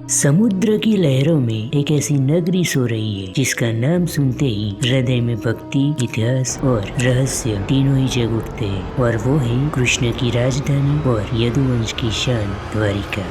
समुद्र की लहरों में एक ऐसी नगरी सो रही है जिसका नाम सुनते ही हृदय में भक्ति, इतिहास और रहस्य तीनों ही जग उठते हैं। और वो है कृष्ण की राजधानी और यदुवंश की शान द्वारिका।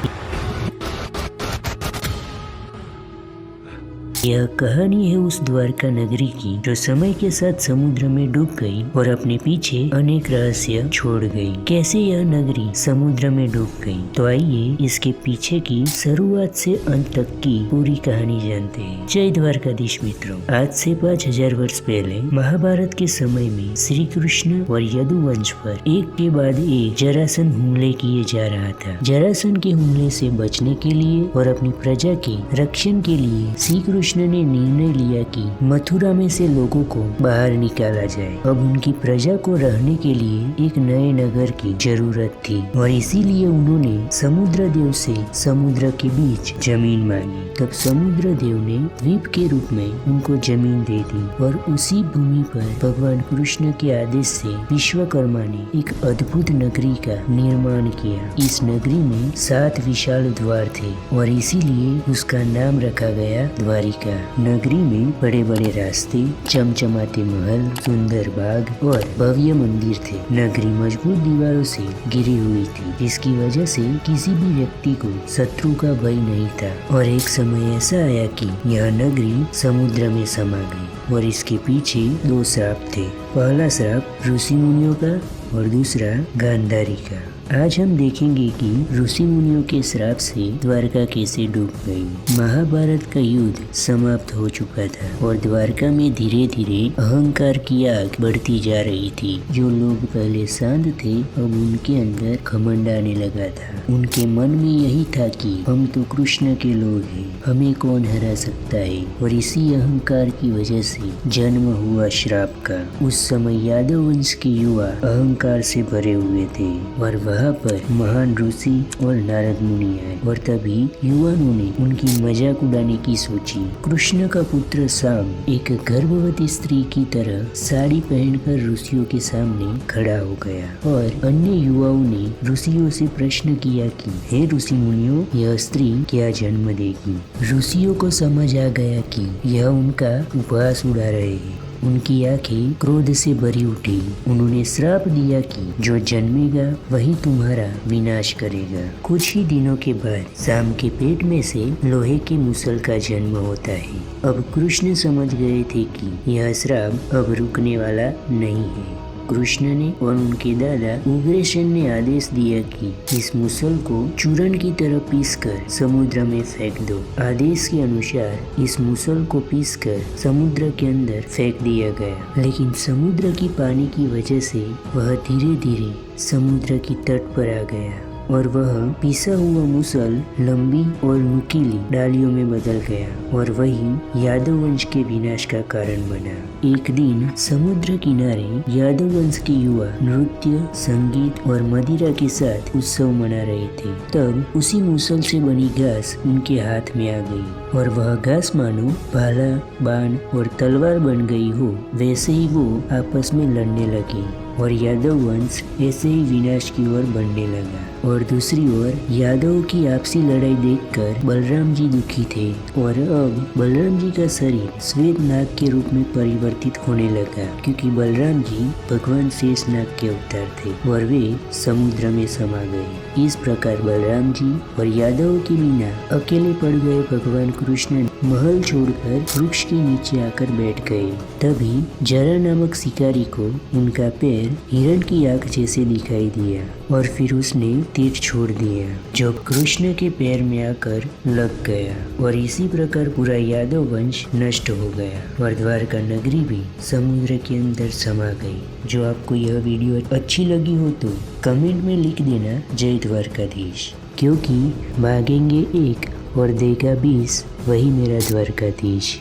यह कहानी है उस द्वारका नगरी की जो समय के साथ समुद्र में डूब गई और अपने पीछे अनेक रहस्य छोड़ गई। कैसे यह नगरी समुद्र में डूब गई, तो आइए इसके पीछे की शुरुआत से अंत तक की पूरी कहानी जानते हैं। जय द्वारकाधीश मित्रों, आज से 5000 वर्ष पहले महाभारत के समय में श्री कृष्ण और यदुवंश पर एक के बाद एक जरासंध हमले किए जा रहा था। जरासंध के हमले से बचने के लिए और अपनी प्रजा के रक्षण के लिए श्री कृष्ण ने निर्णय लिया कि मथुरा में से लोगों को बाहर निकाला जाए। अब उनकी प्रजा को रहने के लिए एक नए नगर की जरूरत थी और इसीलिए उन्होंने समुद्र देव से समुद्र के बीच जमीन मांगी। तब समुद्र देव ने द्वीप के रूप में उनको जमीन दे दी और उसी भूमि पर भगवान कृष्ण के आदेश से विश्वकर्मा ने एक अद्भुत नगरी का निर्माण किया। इस नगरी में 7 विशाल द्वार थे और इसीलिए उसका नाम रखा गया द्वारिका। नगरी में बड़े बड़े रास्ते, चमचमाते महल, सुंदर बाग और भव्य मंदिर थे। नगरी मजबूत दीवारों से घिरी हुई थी जिसकी वजह से किसी भी व्यक्ति को शत्रु का भय नहीं था। और एक समय ऐसा आया कि यह नगरी समुद्र में समा गई और इसके पीछे 2 श्राप थे। पहला श्राप ऋषि मुनियों का और दूसरा गांधारी का। आज हम देखेंगे कि ऋषि मुनियों के श्राप से द्वारका कैसे डूब गई। महाभारत का युद्ध समाप्त हो चुका था और द्वारका में धीरे धीरे अहंकार की आग बढ़ती जा रही थी। जो लोग पहले शांत थे अब उनके अंदर घमंड आने लगा था। उनके मन में यही था कि हम तो कृष्ण के लोग हैं, हमें कौन हरा सकता है। और इसी अहंकार की वजह से जन्म हुआ श्राप का। उस समय यादव वंश के युवा अहंकार से भरे हुए थे और वहाँ पर महान ऋषि और नारद मुनि आए और तभी युवाओं ने उनकी मजाक उड़ाने की सोची। कृष्ण का पुत्र शाम एक गर्भवती स्त्री की तरह साड़ी पहनकर ऋषियों के सामने खड़ा हो गया और अन्य युवाओं ने ऋषियों से प्रश्न किया कि हे ऋषि मुनियों, यह स्त्री क्या जन्म देगी। ऋषियों को समझ आ गया कि यह उनका उपहास उड़ा रहे हैं। उनकी आंखें क्रोध से भरी उठी। उन्होंने श्राप दिया कि जो जन्मेगा वही तुम्हारा विनाश करेगा। कुछ ही दिनों के बाद शाम के पेट में से लोहे के मुसल का जन्म होता है। अब कृष्ण समझ गए थे कि यह श्राप अब रुकने वाला नहीं है। कृष्ण ने और उनके दादा उग्रसेन ने आदेश दिया कि इस मुसल को चूर्ण की तरह पीसकर समुद्र में फेंक दो। आदेश के अनुसार इस मुसल को पीसकर समुद्र के अंदर फेंक दिया गया, लेकिन समुद्र की पानी की वजह से वह धीरे धीरे समुद्र की तट पर आ गया और वह पिसा हुआ मुसल लंबी और नुकीली डालियों में बदल गया और वही यादव वंश के विनाश का कारण बना। एक दिन समुद्र किनारे यादव वंश के युवा नृत्य, संगीत और मदिरा के साथ उत्सव मना रहे थे। तब उसी मुसल से बनी घास उनके हाथ में आ गई और वह घास मानो भाला, बाण और तलवार बन गई हो। वैसे ही वो आपस में लड़ने लगे और यादव वंश ऐसे ही विनाश की ओर बढ़ने लगा। और दूसरी ओर यादव की आपसी लड़ाई देखकर बलराम जी दुखी थे और अब बलराम जी का शरीर श्वेत नाग के रूप में परिवर्तित होने लगा, क्योंकि बलराम जी भगवान शेषनाग के अवतार थे और वे समुद्र में समा गए। इस प्रकार बलराम जी और यादव के बिना अकेले पड़ गए भगवान कृष्ण महल छोड़कर वृक्ष के नीचे आकर बैठ गए। तभी जरा नामक शिकारी को उनका पैर हिरण की आंख जैसे दिखाई दिया और फिर उसने तीर छोड़ दिया जो कृष्ण के पैर में आकर लग गया और इसी प्रकार पूरा यादव वंश नष्ट हो गया और द्वारका नगरी भी समुद्र के अंदर समा गई। जो आपको यह वीडियो अच्छी लगी हो तो कमेंट में लिख देना जय द्वारकाधीश, क्योंकि मांगेंगे 1 और देगा 20 वही मेरा द्वारकाधीश।